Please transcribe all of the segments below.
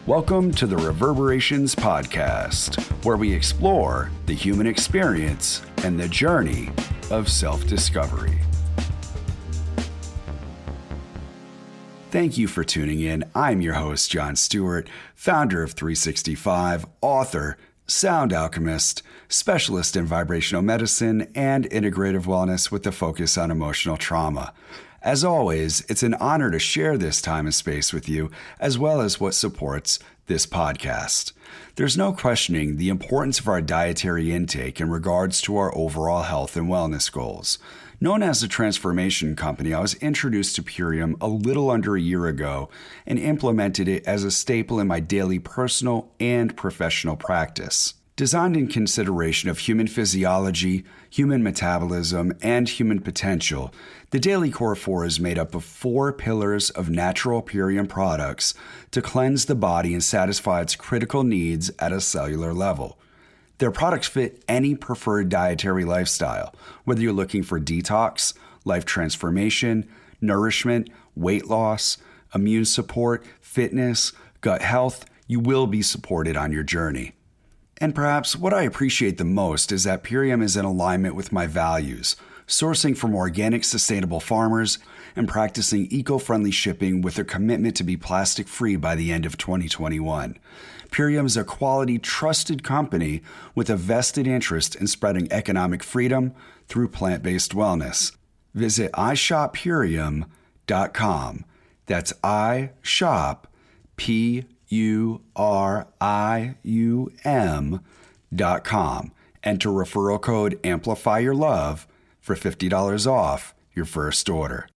Welcome to the Reverberations Podcast, where we explore the human experience and the journey of self-discovery. Thank you for tuning in. I'm your host, John Stewart, founder of 365, author, sound alchemist, specialist in vibrational medicine, and integrative wellness with a focus on emotional trauma. As always, it's an honor to share this time and space with you, as well as what supports this podcast. There's no questioning the importance of our dietary intake in regards to our overall health and wellness goals. Known as a transformation company, I was introduced to Purium a little under a year ago and implemented it as a staple in my daily personal and professional practice. Designed in consideration of human physiology, human metabolism, and human potential, the Daily Core 4 is made up of 4 pillars of natural Purium products to cleanse the body and satisfy its critical needs at a cellular level. Their products fit any preferred dietary lifestyle, whether you're looking for detox, life transformation, nourishment, weight loss, immune support, fitness, gut health. You will be supported on your journey. And perhaps what I appreciate the most is that Purium is in alignment with my values, sourcing from organic, sustainable farmers and practicing eco-friendly shipping with a commitment to be plastic-free by the end of 2021. Purium is a quality, trusted company with a vested interest in spreading economic freedom through plant-based wellness. Visit iShopPurium.com. That's iShopPurium.com. Enter referral code AMPLIFYYOURLOVE for $50 off your first order.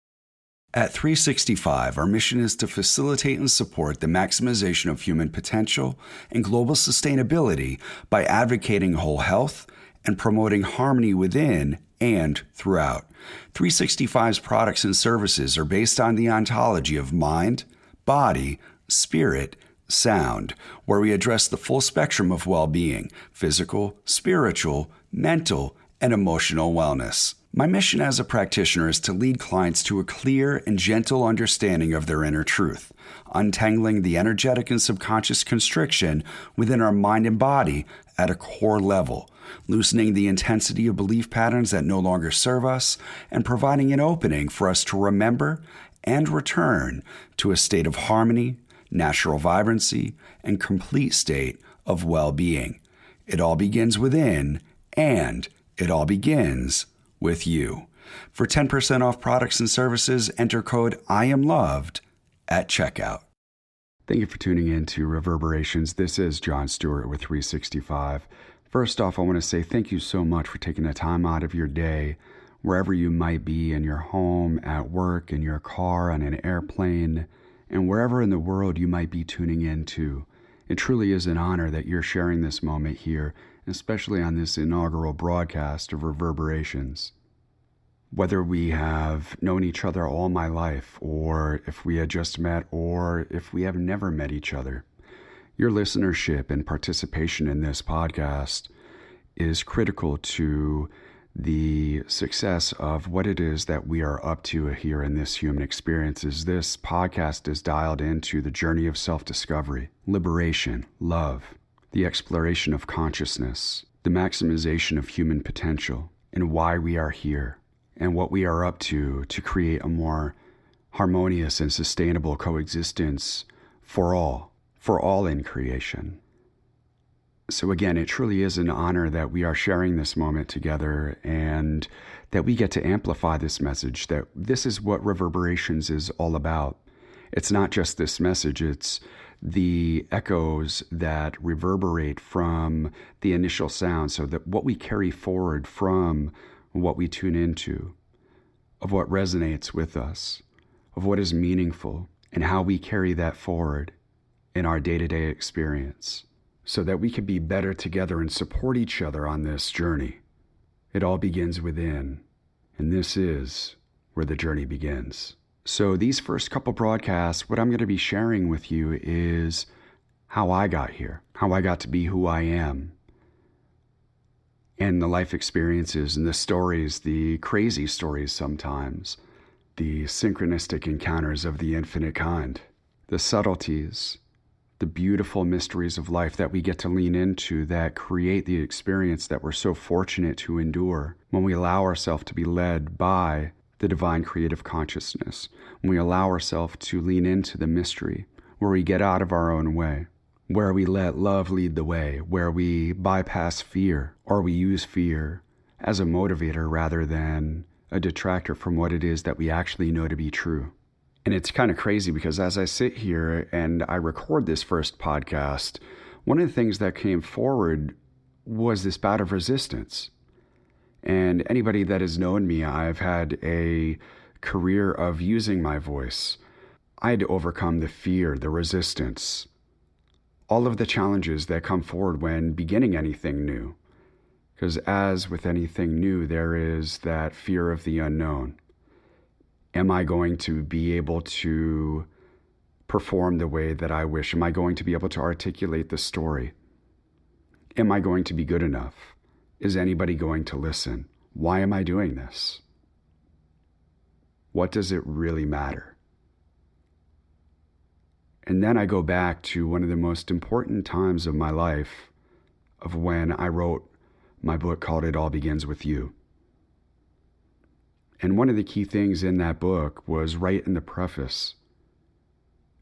At 365, our mission is to facilitate and support the maximization of human potential and global sustainability by advocating whole health and promoting harmony within and throughout. 365's products and services are based on the ontology of mind, body, spirit, sound, where we address the full spectrum of well-being, physical, spiritual, mental, and emotional wellness. My mission as a practitioner is to lead clients to a clear and gentle understanding of their inner truth, untangling the energetic and subconscious constriction within our mind and body at a core level, loosening the intensity of belief patterns that no longer serve us, and providing an opening for us to remember and return to a state of harmony, natural vibrancy, and complete state of well-being. It all begins within, and it all begins with you. For 10% off products and services, enter code IAMLOVED at checkout. Thank you for tuning in to Reverberations. This is John Stewart with 365. First off, I want to say thank you so much for taking the time out of your day, wherever you might be, in your home, at work, in your car, on an airplane, and wherever in the world you might be tuning in to. It truly is an honor that you're sharing this moment here, especially on this inaugural broadcast of Reverberations. Whether we have known each other all my life, or if we had just met, or if we have never met each other, your listenership and participation in this podcast is critical to the success of what it is that we are up to here in this human experience. This podcast is dialed into the journey of self-discovery, liberation, love, the exploration of consciousness, the maximization of human potential, and why we are here, and what we are up to create a more harmonious and sustainable coexistence for all in creation. So again, it truly is an honor that we are sharing this moment together and that we get to amplify this message, that this is what Reverberations is all about. It's not just this message, it's the echoes that reverberate from the initial sound, so that what we carry forward from what we tune into, of what resonates with us, of what is meaningful, and how we carry that forward in our day-to-day experience, so that we can be better together and support each other on this journey. It all begins within, and this is where the journey begins. So these first couple broadcasts, what I'm going to be sharing with you is how I got here, how I got to be who I am, and the life experiences and the stories, the crazy stories sometimes, the synchronistic encounters of the infinite kind, the subtleties, the beautiful mysteries of life that we get to lean into that create the experience that we're so fortunate to endure when we allow ourselves to be led by the divine creative consciousness, when we allow ourselves to lean into the mystery, where we get out of our own way, where we let love lead the way, where we bypass fear, or we use fear as a motivator rather than a detractor from what it is that we actually know to be true. And it's kind of crazy because as I sit here and I record this first podcast, one of the things that came forward was this bout of resistance. And anybody that has known me, I've had a career of using my voice. I had to overcome the fear, the resistance, all of the challenges that come forward when beginning anything new. Because as with anything new, there is that fear of the unknown. Am I going to be able to perform the way that I wish? Am I going to be able to articulate the story? Am I going to be good enough? Is anybody going to listen? Why am I doing this? What does it really matter? And then I go back to one of the most important times of my life, of when I wrote my book called It All Begins With You. And one of the key things in that book was right in the preface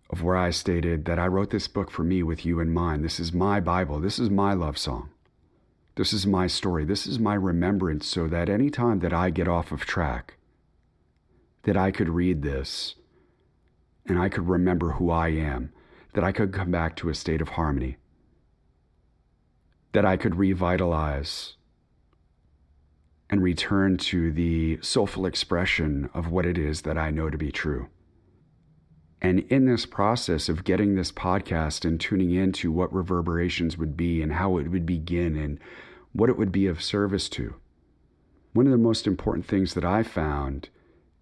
of where I stated that I wrote this book for me with you in mind. This is my Bible. This is my love song. This is my story. This is my remembrance, so that any time that I get off of track, that I could read this and I could remember who I am, that I could come back to a state of harmony, that I could revitalize and return to the soulful expression of what it is that I know to be true. And in this process of getting this podcast and tuning into what reverberations would be and how it would begin and what it would be of service to, one of the most important things that I found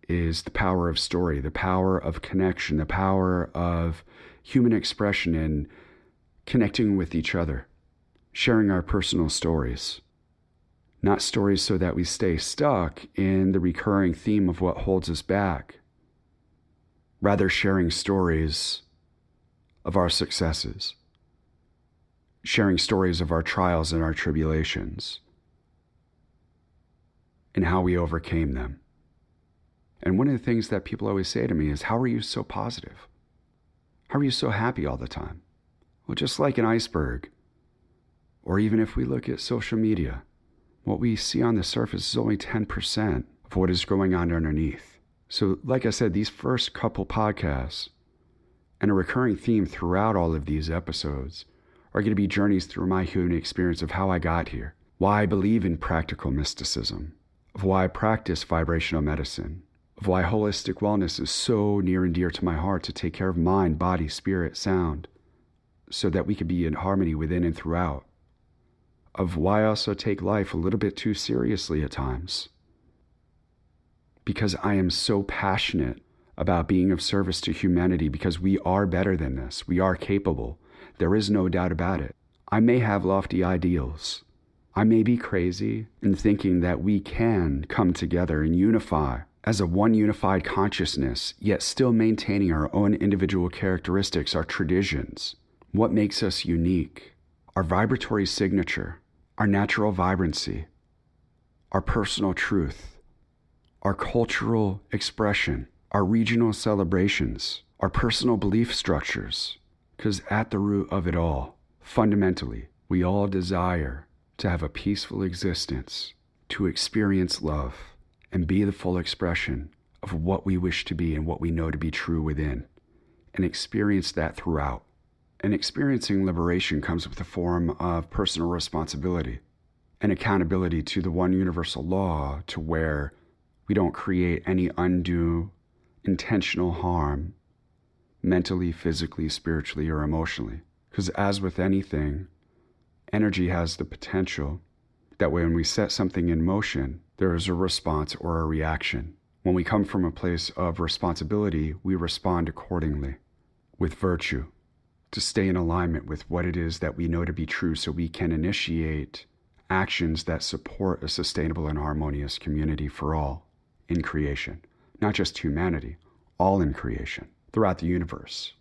is the power of story, the power of connection, the power of human expression and connecting with each other, sharing our personal stories. Not stories so that we stay stuck in the recurring theme of what holds us back. Rather, sharing stories of our successes, sharing stories of our trials and our tribulations, and how we overcame them. And one of the things that people always say to me is, how are you so positive? How are you so happy all the time? Well, just like an iceberg, or even if we look at social media, what we see on the surface is only 10% of what is going on underneath. So like I said, these first couple podcasts and a recurring theme throughout all of these episodes are going to be journeys through my human experience of how I got here, why I believe in practical mysticism, of why I practice vibrational medicine, of why holistic wellness is so near and dear to my heart to take care of mind, body, spirit, sound, so that we can be in harmony within and throughout, of why I also take life a little bit too seriously at times. Because I am so passionate about being of service to humanity, because we are better than this. We are capable. There is no doubt about it. I may have lofty ideals. I may be crazy in thinking that we can come together and unify as a one unified consciousness, yet still maintaining our own individual characteristics, our traditions, what makes us unique, our vibratory signature, our natural vibrancy, our personal truth, our cultural expression, our regional celebrations, our personal belief structures. Because at the root of it all, fundamentally, we all desire to have a peaceful existence, to experience love, and be the full expression of what we wish to be and what we know to be true within, and experience that throughout. And experiencing liberation comes with a form of personal responsibility and accountability to the one universal law, to where we don't create any undue, intentional harm mentally, physically, spiritually, or emotionally. Because as with anything, energy has the potential that when we set something in motion, there is a response or a reaction. When we come from a place of responsibility, we respond accordingly with virtue, to stay in alignment with what it is that we know to be true, so we can initiate actions that support a sustainable and harmonious community for all in creation. Not just humanity, all in creation, throughout the universe.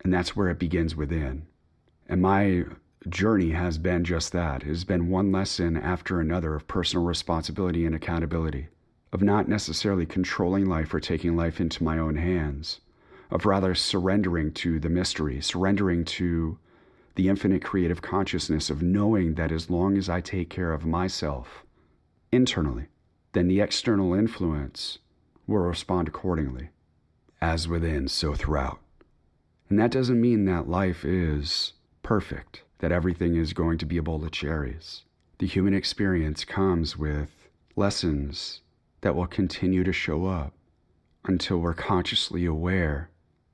And that's where it begins within. And my journey has been just that. It has been one lesson after another of personal responsibility and accountability, of not necessarily controlling life or taking life into my own hands, of rather surrendering to the mystery, surrendering to the infinite creative consciousness of knowing that as long as I take care of myself internally, then the external influence will respond accordingly. As within, so throughout. And that doesn't mean that life is perfect, that everything is going to be a bowl of cherries. The human experience comes with lessons that will continue to show up until we're consciously aware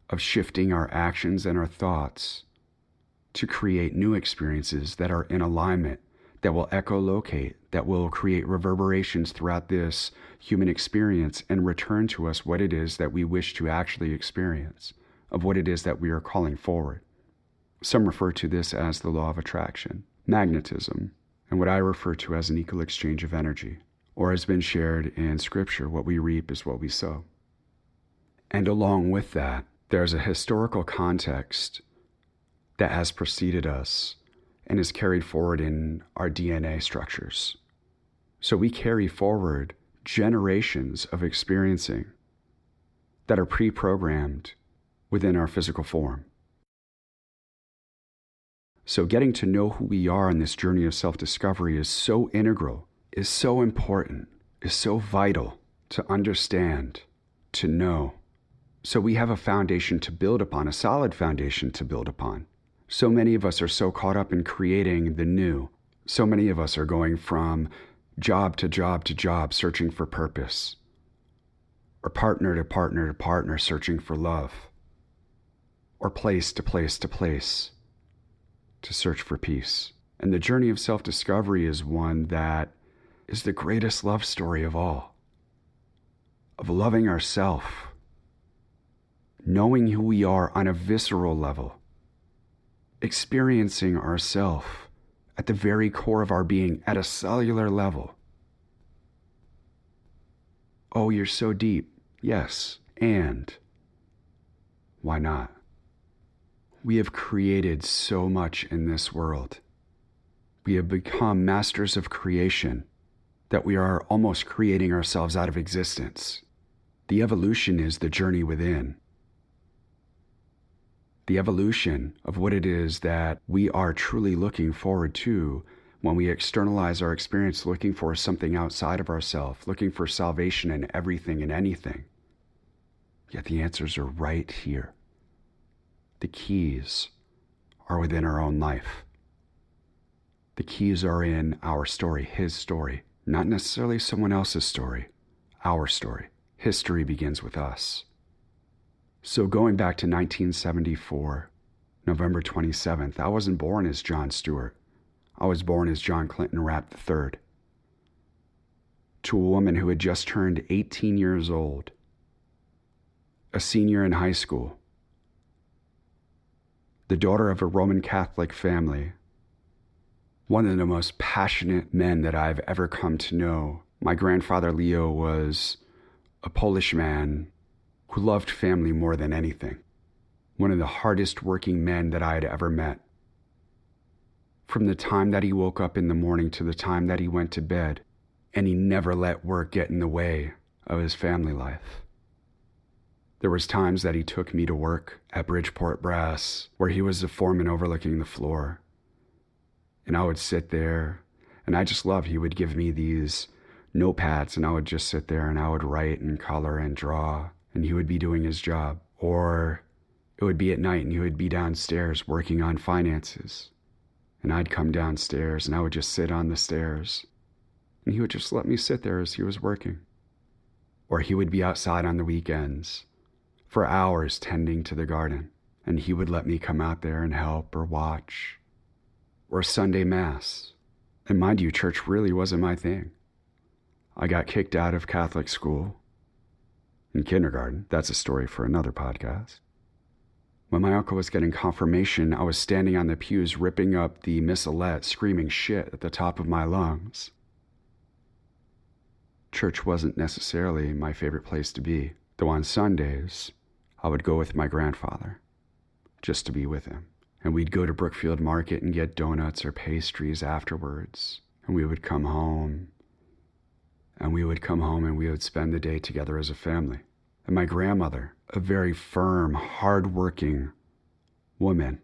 of shifting our actions and our thoughts to create new experiences that are in alignment, that will echolocate, that will create reverberations throughout this human experience and return to us what it is that we wish to actually experience, of what it is that we are calling forward. Some refer to this as the law of attraction, magnetism, and what I refer to as an equal exchange of energy, or has been shared in Scripture, what we reap is what we sow. And along with that, there's a historical context that has preceded us and is carried forward in our DNA structures. So we carry forward generations of experiencing that are pre-programmed within our physical form. So getting to know who we are in this journey of self-discovery is so integral, is so important, is so vital to understand, to know. So we have a foundation to build upon, a solid foundation to build upon. So many of us are so caught up in creating the new. So many of us are going from job to job to job, searching for purpose, or partner to partner to partner, searching for love, or place to place to place to search for peace. And the journey of self-discovery is one that is the greatest love story of all, of loving ourselves, knowing who we are on a visceral level, experiencing ourselves at the very core of our being at a cellular level. Oh, you're so deep. Yes, and why not? We have created so much in this world. We have become masters of creation that we are almost creating ourselves out of existence. The evolution is the journey within. The evolution of what it is that we are truly looking forward to when we externalize our experience, looking for something outside of ourselves, looking for salvation in everything and anything. Yet the answers are right here. The keys are within our own life. The keys are in our story, his story, not necessarily someone else's story, our story. History begins with us. So going back to 1974, November 27th, I wasn't born as John Stewart. I was born as John Clinton Rapp III, to a woman who had just turned 18 years old, a senior in high school, the daughter of a Roman Catholic family, one of the most passionate men that I've ever come to know. My grandfather Leo was a Polish man who loved family more than anything. One of the hardest working men that I had ever met. From the time that he woke up in the morning to the time that he went to bed, and he never let work get in the way of his family life. There was times that he took me to work at Bridgeport Brass, where he was the foreman overlooking the floor. And I would sit there, and I just loved, he would give me these notepads, and I would just sit there and I would write and color and draw, and he would be doing his job. Or it would be at night and he would be downstairs working on finances. And I'd come downstairs and I would just sit on the stairs. And he would just let me sit there as he was working. Or he would be outside on the weekends for hours tending to the garden. And he would let me come out there and help or watch. Or Sunday Mass. And mind you, church really wasn't my thing. I got kicked out of Catholic school. In kindergarten, that's a story for another podcast. When my uncle was getting confirmation, I was standing on the pews ripping up the missalette, screaming shit at the top of my lungs. Church wasn't necessarily my favorite place to be, though on Sundays, I would go with my grandfather, just to be with him. And we'd go to Brookfield Market and get donuts or pastries afterwards. And we would come home. And we would come home and we would spend the day together as a family. And my grandmother, a very firm, hardworking woman,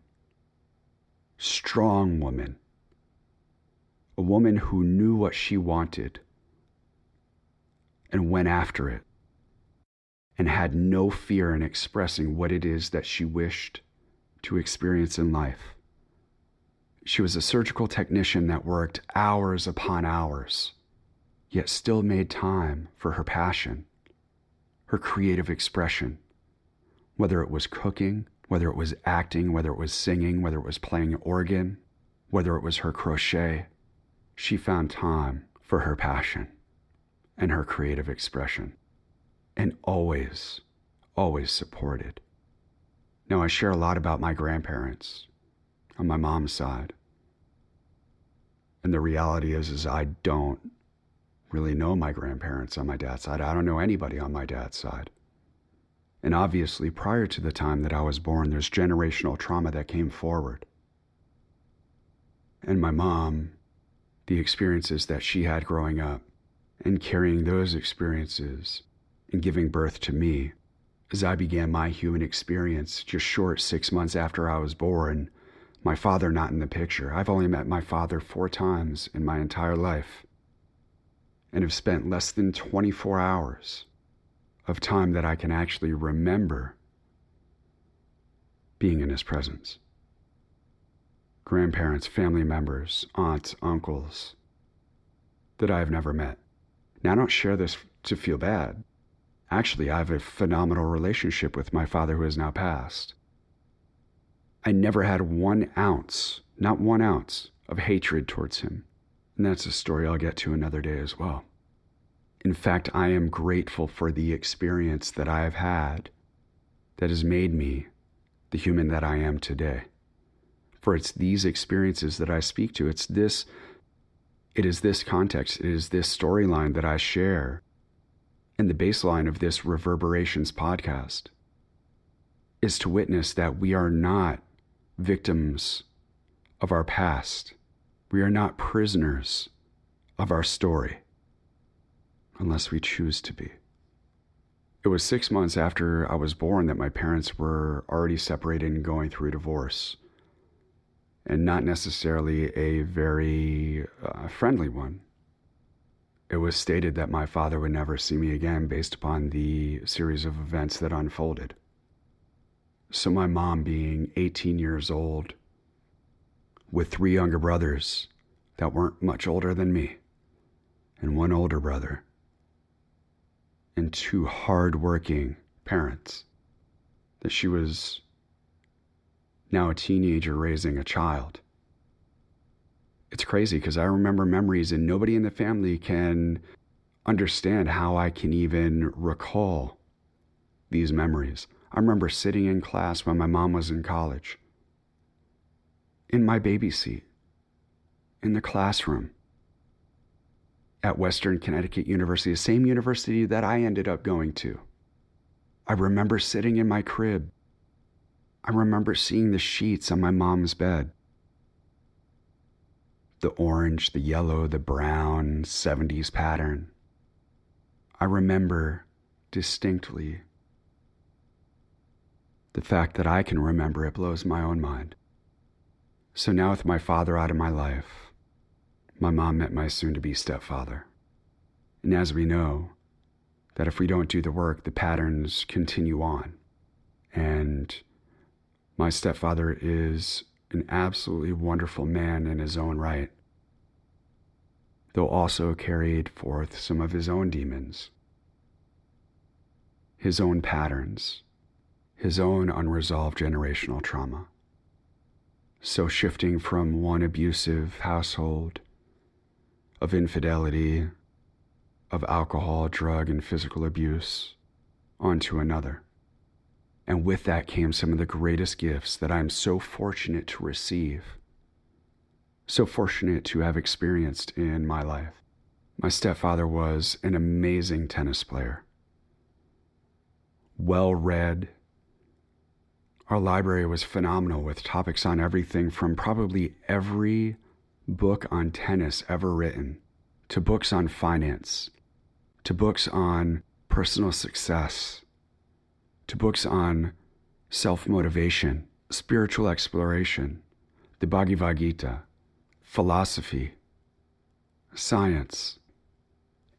strong woman, a woman who knew what she wanted and went after it and had no fear in expressing what it is that she wished to experience in life. She was a surgical technician that worked hours upon hours, yet still made time for her passion, her creative expression, whether it was cooking, whether it was acting, whether it was singing, whether it was playing organ, whether it was her crochet. She found time for her passion and her creative expression, and always, always supported. Now, I share a lot about my grandparents on my mom's side. And the reality is I don't really know my grandparents on my dad's side. I don't know anybody on my dad's side. And obviously, prior to the time that I was born, there's generational trauma that came forward. And my mom, the experiences that she had growing up, and carrying those experiences and giving birth to me, as I began my human experience just short 6 months after I was born, my father not in the picture. I've only met my father 4 times in my entire life and have spent less than 24 hours of time that I can actually remember being in his presence. Grandparents, family members, aunts, uncles that I have never met. Now, I don't share this to feel bad. Actually, I have a phenomenal relationship with my father who has now passed. I never had 1 ounce, not 1 ounce, of hatred towards him. And that's a story I'll get to another day as well. In fact, I am grateful for the experience that I have had that has made me the human that I am today. For it's these experiences that I speak to. It is this context, it is this storyline that I share. And the baseline of this Reverberations podcast is to witness that we are not victims of our past. We are not prisoners of our story, unless we choose to be. It was 6 months after I was born that my parents were already separated and going through a divorce, and not necessarily a very friendly one. It was stated that my father would never see me again based upon the series of events that unfolded. So my mom, being 18 years old, with 3 younger brothers that weren't much older than me, and 1 older brother, and 2 hard-working parents, that she was now a teenager raising a child. It's crazy because I remember memories and nobody in the family can understand how I can even recall these memories. I remember sitting in class when my mom was in college, in my baby seat, in the classroom at Western Connecticut University, the same university that I ended up going to. I remember sitting in my crib. I remember seeing the sheets on my mom's bed. The orange, the yellow, the brown, 70s pattern. I remember distinctly. The fact that I can remember it blows my own mind. So now with my father out of my life, my mom met my soon-to-be stepfather. And as we know, that if we don't do the work, the patterns continue on. And my stepfather is an absolutely wonderful man in his own right, though also carried forth some of his own demons, his own patterns, his own unresolved generational trauma. So shifting from one abusive household of infidelity, of alcohol, drug, and physical abuse onto another. And with that came some of the greatest gifts that I'm so fortunate to receive, so fortunate to have experienced in my life. My stepfather was an amazing tennis player, well-read, Our library was phenomenal with topics on everything from probably every book on tennis ever written, to books on finance, to books on personal success, to books on self-motivation, spiritual exploration, the Bhagavad Gita, philosophy, science,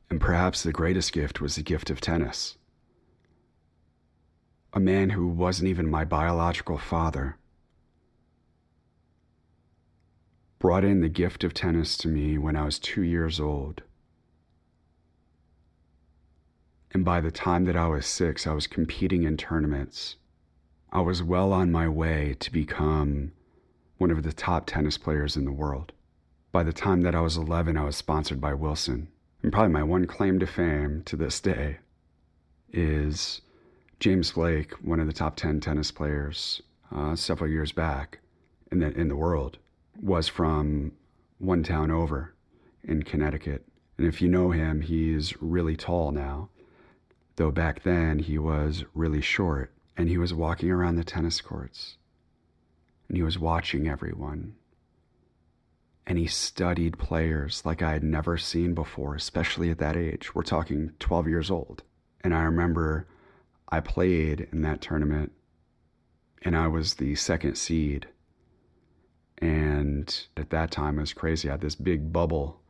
and perhaps the greatest gift was the gift of tennis. A man who wasn't even my biological father brought in the gift of tennis to me when I was 2 years old. And by the time that I was 6, I was competing in tournaments. I was well on my way to become one of the top tennis players in the world. By the time that I was 11, I was sponsored by Wilson. And probably my one claim to fame to this day is James Blake, one of the top 10 tennis players several years back in the world, was from one town over in Connecticut. And if you know him, he's really tall now, though back then he was really short. And he was walking around the tennis courts, and he was watching everyone. And he studied players like I had never seen before, especially at that age. We're talking 12 years old. And I remember I played in that tournament, and I was the second seed. And at that time, it was crazy. I had this big bubble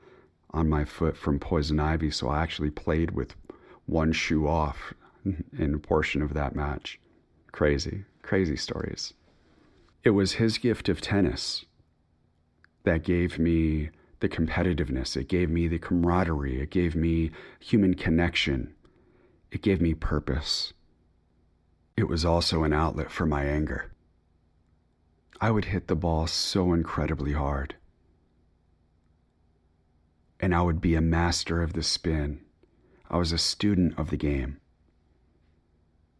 on my foot from poison ivy, so I actually played with one shoe off in a portion of that match. Crazy, crazy stories. It was his gift of tennis that gave me the competitiveness. It gave me the camaraderie. It gave me human connection. It gave me purpose. It was also an outlet for my anger. I would hit the ball so incredibly hard, and I would be a master of the spin. I was a student of the game.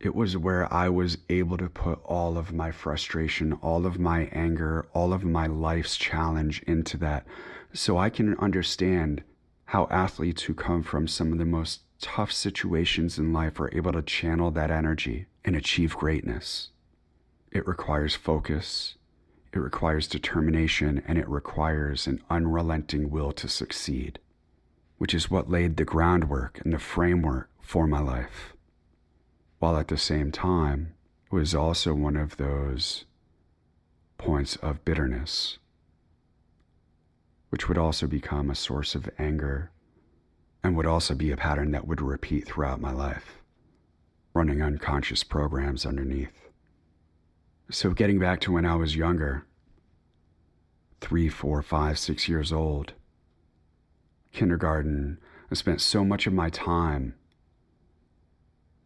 It was where I was able to put all of my frustration, all of my anger, all of my life's challenge into that, so I can understand how athletes who come from some of the most tough situations in life are able to channel that energy and achieve greatness. It requires focus, it requires determination, and it requires an unrelenting will to succeed, which is what laid the groundwork and the framework for my life. While at the same time, it was also one of those points of bitterness, which would also become a source of anger and would also be a pattern that would repeat throughout my life, running unconscious programs underneath. So getting back to when I was younger, 3, 4, 5, 6 years old, kindergarten, I spent so much of my time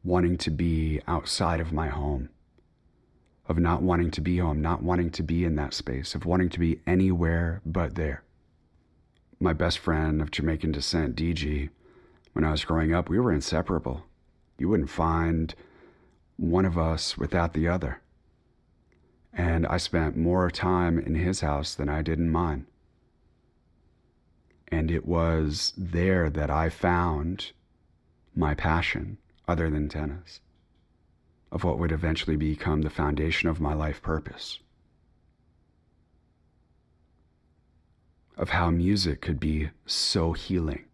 wanting to be outside of my home, of not wanting to be home, not wanting to be in that space, of wanting to be anywhere but there. My best friend of Jamaican descent, DG, when I was growing up, we were inseparable. You wouldn't find one of us without the other. And I spent more time in his house than I did in mine. And it was there that I found my passion, other than tennis, of what would eventually become the foundation of my life purpose, of how music could be so healing.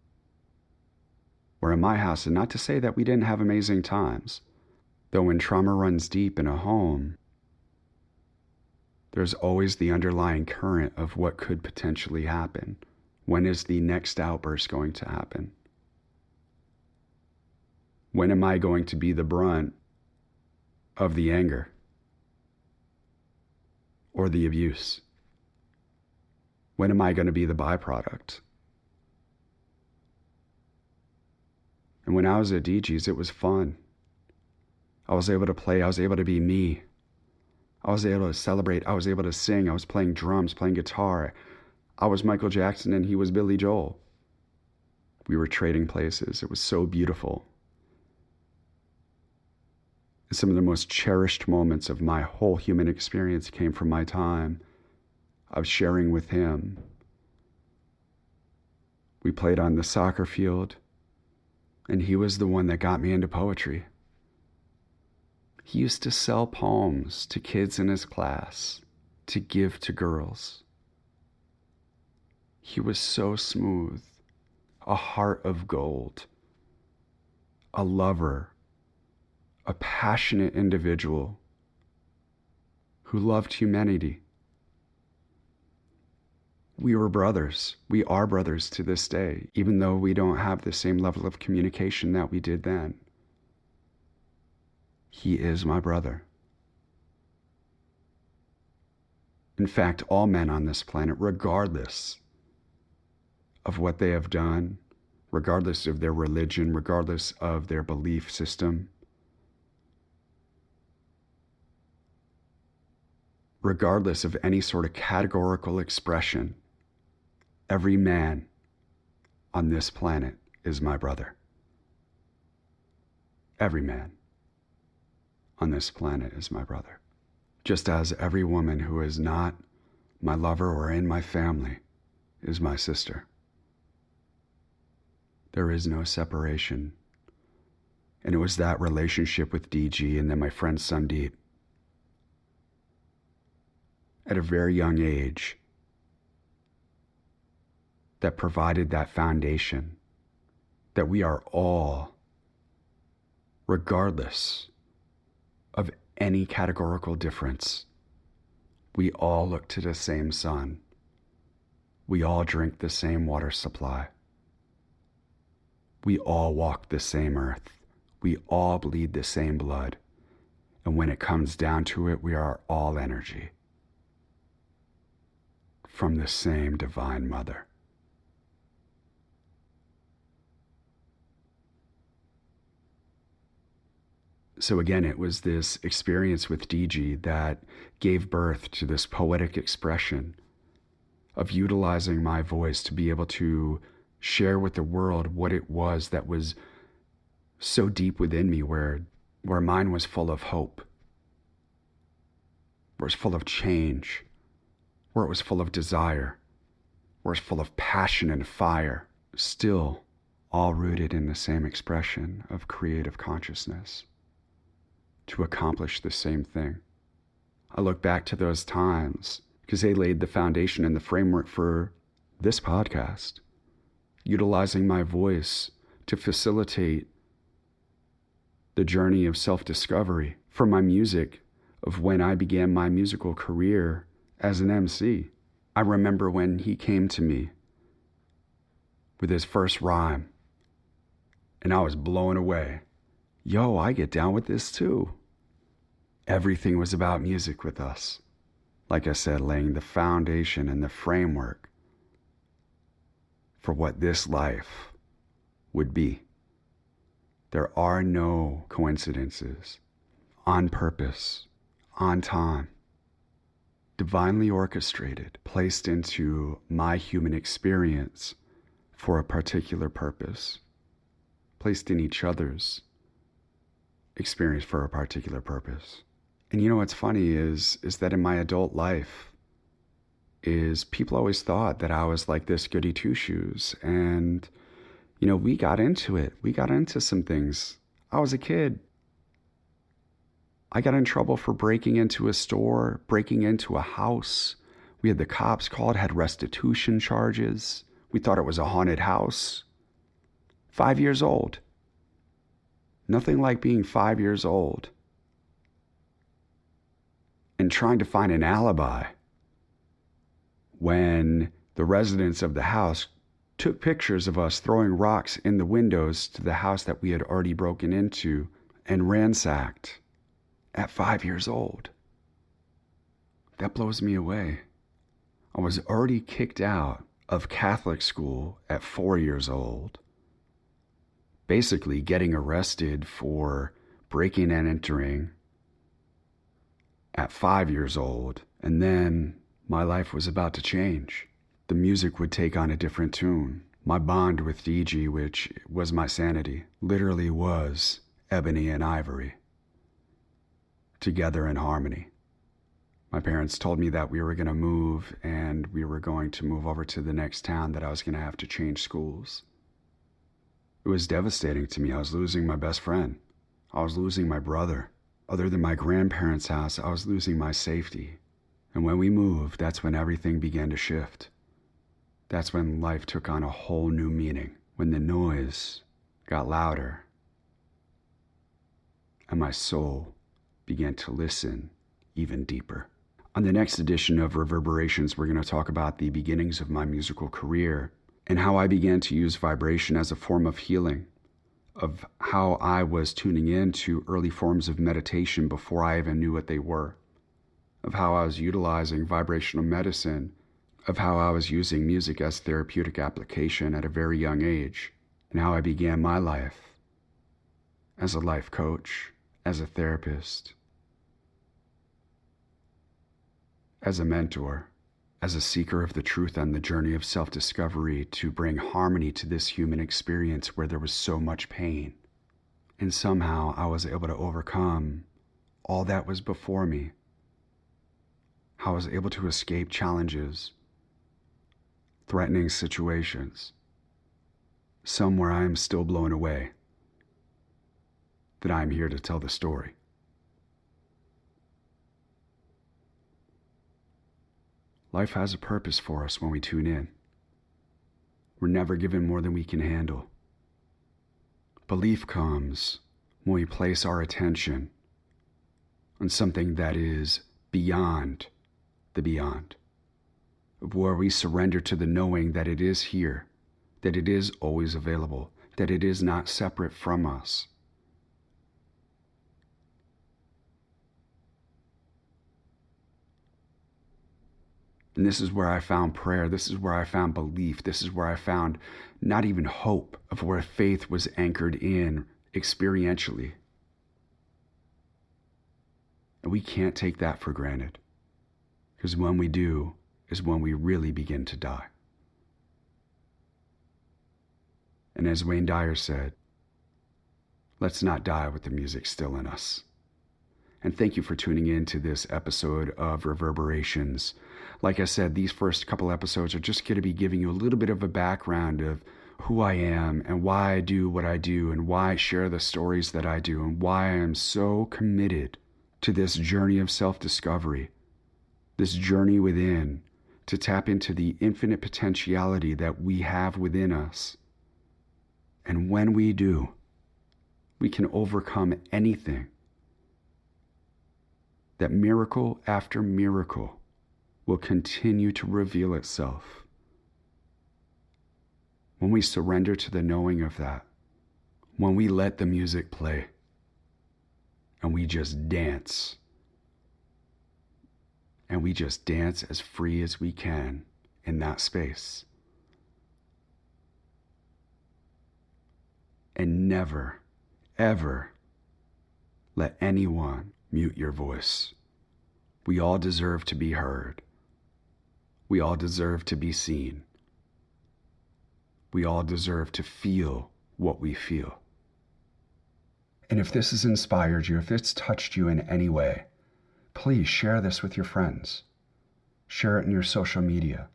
Where in my house, and not to say that we didn't have amazing times, though when trauma runs deep in a home, there's always the underlying current of what could potentially happen. When is the next outburst going to happen? When am I going to be the brunt of the anger or the abuse? When am I going to be the byproduct? And when I was at DG's, it was fun. I was able to play. I was able to be me. I was able to celebrate. I was able to sing. I was playing drums, playing guitar. I was Michael Jackson and he was Billy Joel. We were trading places. It was so beautiful. And some of the most cherished moments of my whole human experience came from my time of sharing with him. We played on the soccer field, and he was the one that got me into poetry. He used to sell poems to kids in his class to give to girls. He was so smooth, a heart of gold, a lover, a passionate individual who loved humanity. We were brothers. We are brothers to this day, even though we don't have the same level of communication that we did then. He is my brother. In fact, all men on this planet, regardless of what they have done, regardless of their religion, regardless of their belief system, regardless of any sort of categorical expression, every man on this planet is my brother. Every man on this planet is my brother. Just as every woman who is not my lover or in my family is my sister. There is no separation. And it was that relationship with DG and then my friend Sandeep. At a very young age, that provided that foundation that we are all, regardless of any categorical difference, we all look to the same sun. We all drink the same water supply. We all walk the same earth. We all bleed the same blood. And when it comes down to it, we are all energy from the same divine mother. So again, it was this experience with DG that gave birth to this poetic expression of utilizing my voice to be able to share with the world what it was that was so deep within me, where mine was full of hope, where it was full of change, where it was full of desire, where it was full of passion and fire, still all rooted in the same expression of creative consciousness to accomplish the same thing. I look back to those times because they laid the foundation and the framework for this podcast, utilizing my voice to facilitate the journey of self-discovery for my music, of when I began my musical career as an MC. I remember when he came to me with his first rhyme, and I was blown away. Yo, I get down with this too. Everything was about music with us. Like I said, laying the foundation and the framework for what this life would be. There are no coincidences. On purpose, on time, divinely orchestrated, placed into my human experience for a particular purpose, placed in each other's experience for a particular purpose. And you know what's funny is that in my adult life is people always thought that I was like this goody two-shoes. And, you know, we got into it. We got into some things. I was a kid. I got in trouble for breaking into a store, breaking into a house. We had the cops called, had restitution charges. We thought it was a haunted house. 5 years old. Nothing like being 5 years old and trying to find an alibi when the residents of the house took pictures of us throwing rocks in the windows to the house that we had already broken into and ransacked at 5 years old. That blows me away. I was already kicked out of Catholic school at 4 years old, basically getting arrested for breaking and entering at 5 years old, and then my life was about to change. The music would take on a different tune. My bond with DG, which was my sanity, literally was ebony and ivory, together in harmony. My parents told me that we were going to move, and we were going to move over to the next town, that I was going to have to change schools. It was devastating to me. I was losing my best friend. I was losing my brother. Other than my grandparents' house, I was losing my safety. And when we moved, that's when everything began to shift. That's when life took on a whole new meaning, when the noise got louder and my soul began to listen even deeper. On the next edition of Reverberations, we're going to talk about the beginnings of my musical career and how I began to use vibration as a form of healing, of how I was tuning in to early forms of meditation before I even knew what they were, of how I was utilizing vibrational medicine, of how I was using music as therapeutic application at a very young age, and how I began my life as a life coach, as a therapist, as a mentor, as a seeker of the truth on the journey of self-discovery to bring harmony to this human experience where there was so much pain. And somehow I was able to overcome all that was before me. How I was able to escape challenges, threatening situations, some where I am still blown away that I am here to tell the story. Life has a purpose for us when we tune in. We're never given more than we can handle. Belief comes when we place our attention on something that is beyond the beyond, where we surrender to the knowing that it is here, that it is always available, that it is not separate from us. And this is where I found prayer. This is where I found belief. This is where I found not even hope, of where faith was anchored in experientially. And we can't take that for granted, because when we do is when we really begin to die. And as Wayne Dyer said, let's not die with the music still in us. And thank you for tuning in to this episode of Reverberations. Like I said, these first couple episodes are just going to be giving you a little bit of a background of who I am and why I do what I do and why I share the stories that I do and why I am so committed to this journey of self-discovery, this journey within, to tap into the infinite potentiality that we have within us. And when we do, we can overcome anything. That miracle after miracle will continue to reveal itself when we surrender to the knowing of that, when we let the music play and we just dance, and we just dance as free as we can in that space. And never, ever let anyone mute your voice. We all deserve to be heard. We all deserve to be seen. We all deserve to feel what we feel. And if this has inspired you, if it's touched you in any way, please share this with your friends. Share it in your social media.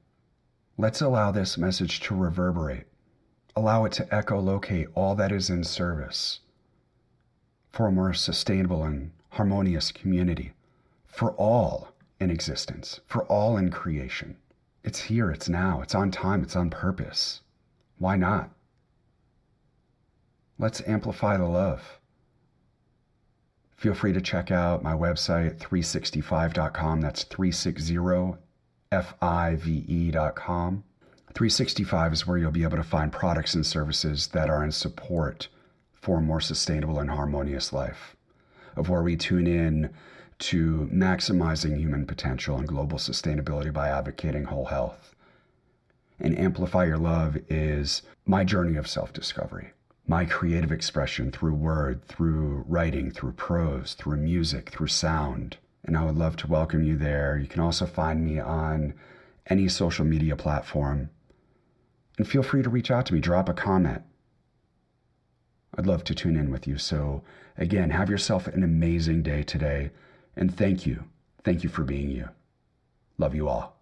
Let's allow this message to reverberate. Allow it to echolocate all that is in service for a more sustainable and harmonious community, for all in existence, for all in creation. It's here, it's now, it's on time, it's on purpose. Why not? Let's amplify the love. Feel free to check out my website, 365.com. That's 360five.com. 365 is where you'll be able to find products and services that are in support for a more sustainable and harmonious life, of where we tune in to maximizing human potential and global sustainability by advocating whole health. And Amplify Your Love is my journey of self-discovery, my creative expression through word, through writing, through prose, through music, through sound. And I would love to welcome you there. You can also find me on any social media platform. And feel free to reach out to me, drop a comment. I'd love to tune in with you. So again, have yourself an amazing day today. And thank you. Thank you for being you. Love you all.